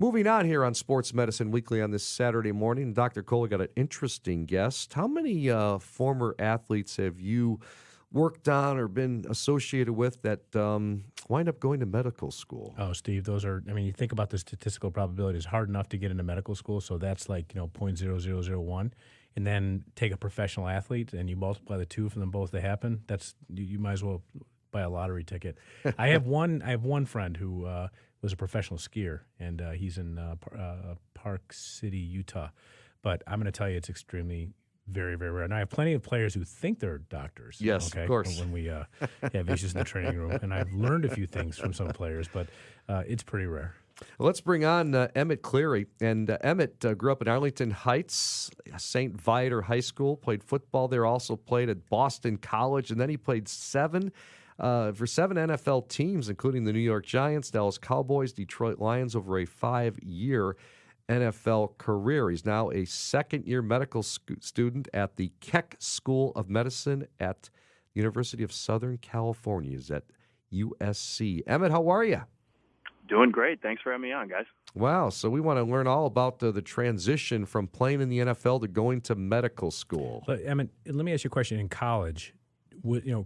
Moving on here on Sports Medicine Weekly on this Saturday morning, Dr. Cole got an interesting guest. How many former athletes have you worked on or been associated with that wind up going to medical school? Oh, Steve, you think about the statistical probability. It's hard enough to get into medical school, so that's like, 0.0001. And then take a professional athlete and you multiply the two for them both to happen. You might as well buy a lottery ticket. I have one friend who was a professional skier, and he's in Park City, Utah. But I'm going to tell you, it's extremely very, very rare. And I have plenty of players who think they're doctors. Yes, okay, of course. when we have issues in the training room. And I've learned a few things from some players, but it's pretty rare. Well, let's bring on Emmett Cleary. And Emmett grew up in Arlington Heights, St. Viator High School, played football there, also played at Boston College, and then he played for seven NFL teams, including the New York Giants, Dallas Cowboys, Detroit Lions, over a 5-year NFL career. He's now a second-year medical student at the Keck School of Medicine at the University of Southern California. He's at USC. Emmett, how are you? Doing great. Thanks for having me on, guys. Wow. So we want to learn all about the transition from playing in the NFL to going to medical school. But, Emmett, let me ask you a question. In college,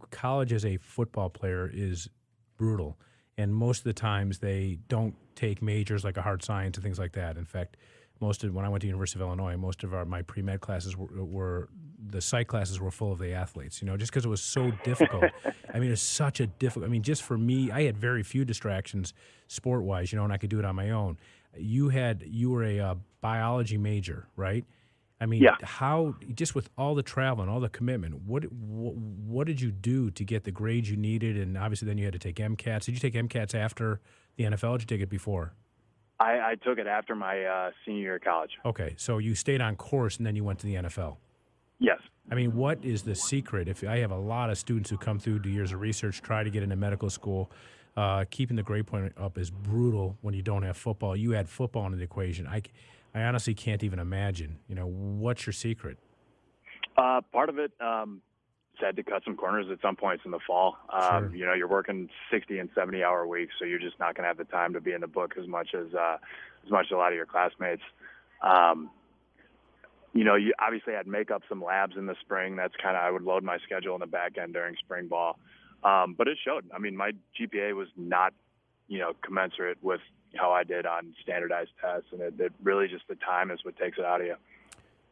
college as a football player is brutal, and most of the times they don't take majors like a hard science and things like that. In fact, when I went to University of Illinois, most of my pre-med classes were the psych classes were full of the athletes, just because it was so difficult. It's such a difficult, just for me, I had very few distractions sport-wise, and I could do it on my own. You were a biology major, right? Yeah. How, just with all the travel and all the commitment, what did you do to get the grades you needed? And obviously then you had to take MCATs. Did you take MCATs after the NFL, or did you take it before? I took it after my senior year of college. Okay, so you stayed on course and then you went to the NFL. Yes. What is the secret? If I have a lot of students who come through, do years of research, try to get into medical school, keeping the grade point up is brutal when you don't have football. You add football into the equation. I honestly can't even imagine. What's your secret? Part of it, had to cut some corners at some points in the fall. Sure. You're working 60 and 70-hour weeks, so you're just not going to have the time to be in the book as much as a lot of your classmates. You obviously had to make up some labs in the spring. That's I would load my schedule in the back end during spring ball. But it showed. My GPA was not, commensurate with how I did on standardized tests, and it really just the time is what takes it out of you.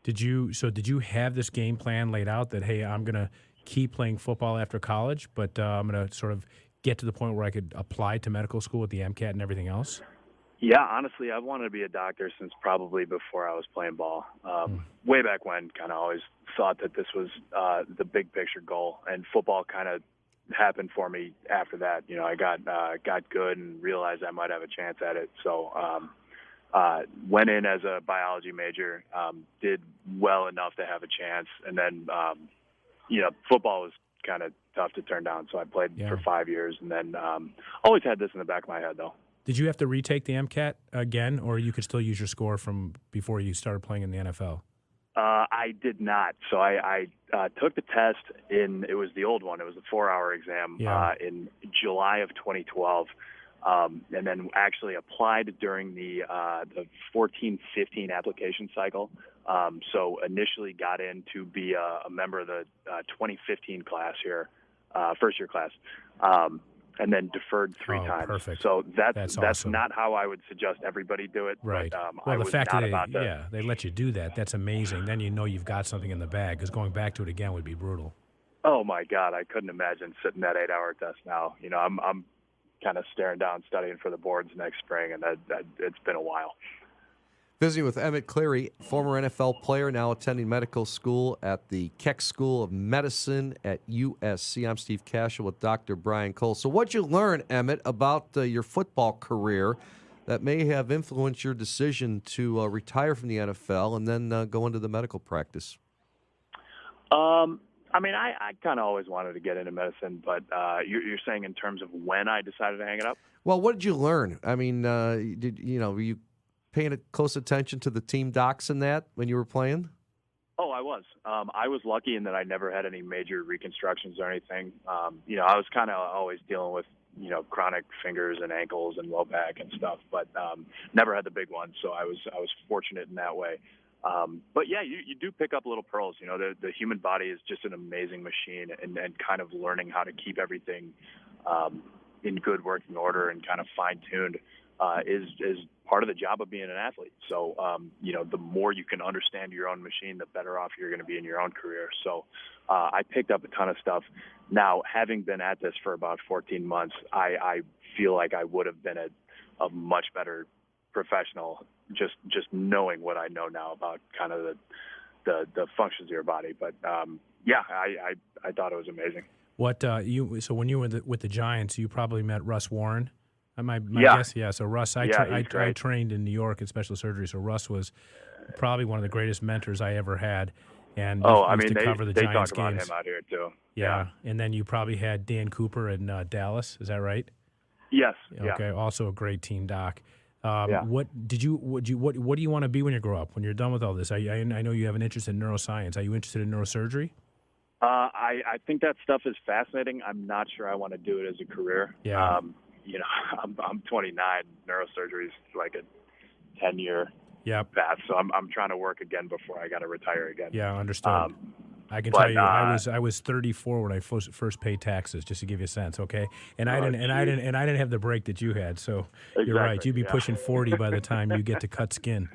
Did you have this game plan laid out that, hey, I'm going to keep playing football after college, but I'm going to sort of get to the point where I could apply to medical school with the MCAT and everything else? Yeah, honestly, I've wanted to be a doctor since probably before I was playing ball. Way back when, always thought that this was the big picture goal, and football happened for me after that. I got good and realized I might have a chance at it. So went in as a biology major, did well enough to have a chance, and then football was kind of tough to turn down. So I played for 5 years, and then always had this in the back of my head though. Did you have to retake the MCAT again, or you could still use your score from before you started playing in the NFL? I did not. So I took the test it was the old one. It was a 4-hour exam in July of 2012. And then actually applied during the 14-15 application cycle. So initially got in to be a member of the 2015 class here, first-year class. And then deferred 3 times. Perfect. So that's awesome. Not how I would suggest everybody do it. Right. But, well, I the was fact not that about to. they let you do that's amazing. Then you've got something in the bag, because going back to it again would be brutal. Oh my God, I couldn't imagine sitting that 8-hour test now. I'm kind of staring down studying for the boards next spring, and that it's been a while. Visiting with Emmett Cleary, former NFL player, now attending medical school at the Keck School of Medicine at USC. I'm Steve Kashul with Dr. Brian Cole. So what'd you learn, Emmett, about your football career that may have influenced your decision to retire from the NFL and then go into the medical practice? I kind of always wanted to get into medicine, but you're saying in terms of when I decided to hang it up? Well, what did you learn? Were you paying close attention to the team docs and that when you were playing? Oh, I was. I was lucky in that I never had any major reconstructions or anything. I was kind of always dealing with chronic fingers and ankles and low back and stuff, but never had the big one. So I was fortunate in that way. But yeah, you do pick up little pearls. The human body is just an amazing machine, and kind of learning how to keep everything in good working order and kind of fine tuned is part of the job of being an athlete. So, the more you can understand your own machine, the better off you're going to be in your own career. So I picked up a ton of stuff. Now, having been at this for about 14 months, I feel like I would have been a much better professional just knowing what I know now about kind of the functions of your body. But, I thought it was amazing. So when you were with the Giants, you probably met Russ Warren. My Yeah. guess, yeah. So Russ, I trained in New York in special surgery. So Russ was probably one of the greatest mentors I ever had, and used to cover the Giants talk about games. him out here too. Yeah, and then you probably had Dan Cooper in Dallas. Is that right? Yes. Okay. Yeah. Also a great team doc. Yeah. What do you want to be when you grow up? When you're done with all this, I know you have an interest in neuroscience. Are you interested in neurosurgery? I think that stuff is fascinating. I'm not sure I want to do it as a career. Yeah. I'm 29. Neurosurgery is like a 10-year Yep. path, so I'm trying to work again before I got to retire again. Yeah, understood. I can tell you, I was 34 when I first paid taxes, just to give you a sense. Okay, and I didn't have the break that you had. So you're right. You'd be pushing 40 by the time you get to cut skin.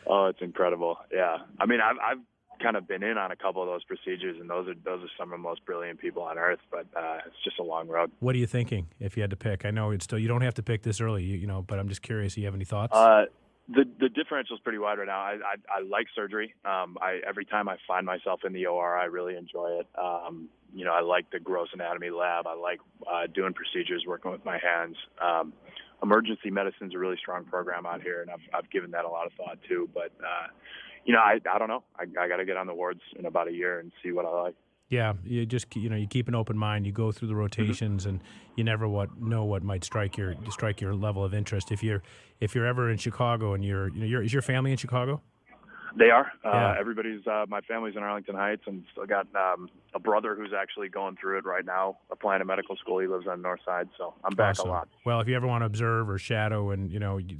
Oh, it's incredible. Yeah. I mean, I've kind of been in on a couple of those procedures, and those are some of the most brilliant people on earth, but it's just a long road. What are you thinking if you had to pick? I know you don't have to pick this early, but I'm just curious. Do you have any thoughts? The differential is pretty wide right now. I like surgery. Every time I find myself in the OR, I really enjoy it. I like the gross anatomy lab. I like doing procedures, working with my hands. Emergency medicine is a really strong program out here, and I've given that a lot of thought too. But I don't know. I got to get on the wards in about a year and see what I like. Yeah, you just you keep an open mind. You go through the rotations, and you never know what might strike your level of interest. If you're ever in Chicago, and is your family in Chicago? They are. Yeah. Everybody's. My family's in Arlington Heights, and still got a brother who's actually going through it right now, applying to medical school. He lives on the north side, so I'm back Awesome. a lot. Well, if you ever want to observe or shadow, and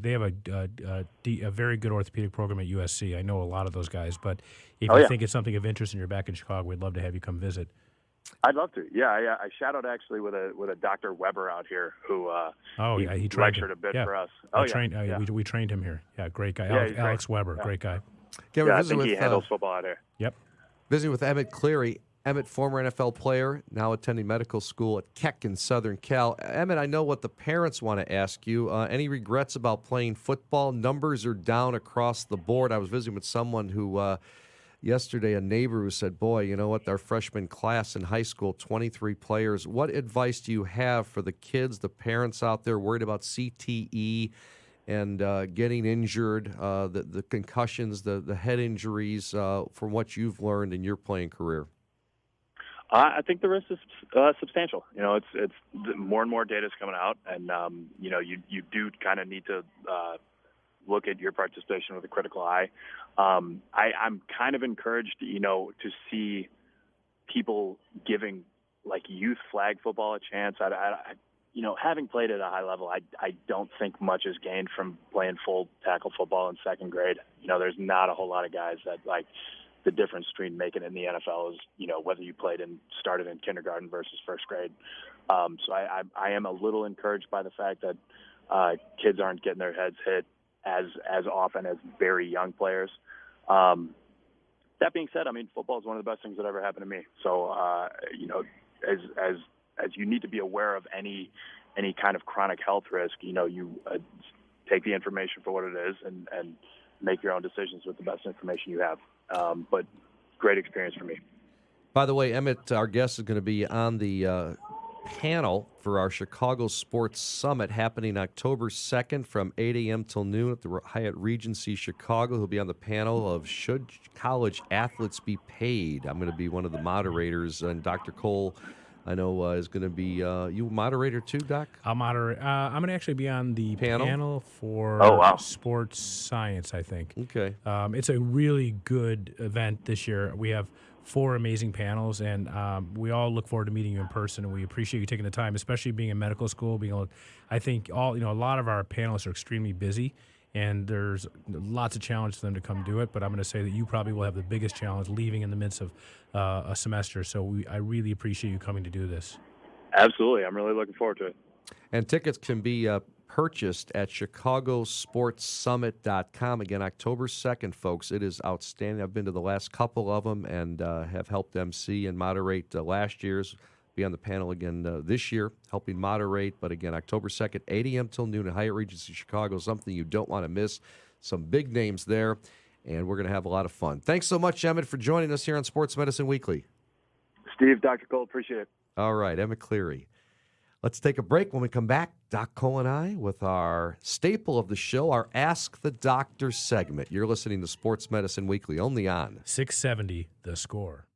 they have a very good orthopedic program at USC. I know a lot of those guys, but if you think it's something of interest and you're back in Chicago, we'd love to have you come visit. I'd love to. Yeah, I shadowed actually with a Dr. Weber out here who he lectured a bit for us. We trained him here. Yeah, great guy. Yeah, Alex Weber, great guy. I think he handles football out here. Yep. Visiting with Emmett Cleary. Emmett, former NFL player, now attending medical school at Keck in Southern Cal. Emmett, I know what the parents want to ask you. Any regrets about playing football? Numbers are down across the board. I was visiting with someone who yesterday, a neighbor who said, boy, you know what, our freshman class in high school, 23 players. What advice do you have for the kids, the parents out there worried about CTE and getting injured, the concussions, the head injuries, from what you've learned in your playing career? I think the risk is substantial. It's more and more data is coming out, and you do kind of need to look at your participation with a critical eye. I'm kind of encouraged, to see people giving like youth flag football a chance. Having played at a high level, I don't think much is gained from playing full tackle football in second grade. There's not a whole lot of guys that like. The difference between making it in the NFL is, whether you started in kindergarten versus first grade. So I am a little encouraged by the fact that kids aren't getting their heads hit as often as very young players. That being said, football is one of the best things that ever happened to me. So, as you need to be aware of any kind of chronic health risk, you take the information for what it is and make your own decisions with the best information you have. But great experience for me. By the way, Emmett, our guest, is going to be on the panel for our Chicago Sports Summit happening October 2nd from 8 a.m. till noon at the Hyatt Regency Chicago. He'll be on the panel of Should College Athletes Be Paid? I'm going to be one of the moderators, and Dr. Cole I know is going to be you moderator too, Doc? I'll moderate. I'm going to actually be on the panel for Oh, wow. sports science, I think. Okay. It's a really good event this year. We have 4 amazing panels, and we all look forward to meeting you in person, and we appreciate you taking the time, especially being in medical school. I think a lot of our panelists are extremely busy, and there's lots of challenge for them to come do it, but I'm going to say that you probably will have the biggest challenge leaving in the midst of a semester, so I really appreciate you coming to do this. Absolutely. I'm really looking forward to it. And tickets can be purchased at chicagosportssummit.com. Again, October 2nd, folks. It is outstanding. I've been to the last couple of them and have helped MC and moderate last year's. Be on the panel again this year, helping moderate. But again, October 2nd, 8 a.m. till noon at Hyatt Regency Chicago, something you don't want to miss. Some big names there, and we're going to have a lot of fun. Thanks so much, Emmett, for joining us here on Sports Medicine Weekly. Steve, Dr. Cole, appreciate it. All right, Emmett Cleary. Let's take a break. When we come back, Doc Cole and I with our staple of the show, our Ask the Doctor segment. You're listening to Sports Medicine Weekly, only on 670, The Score.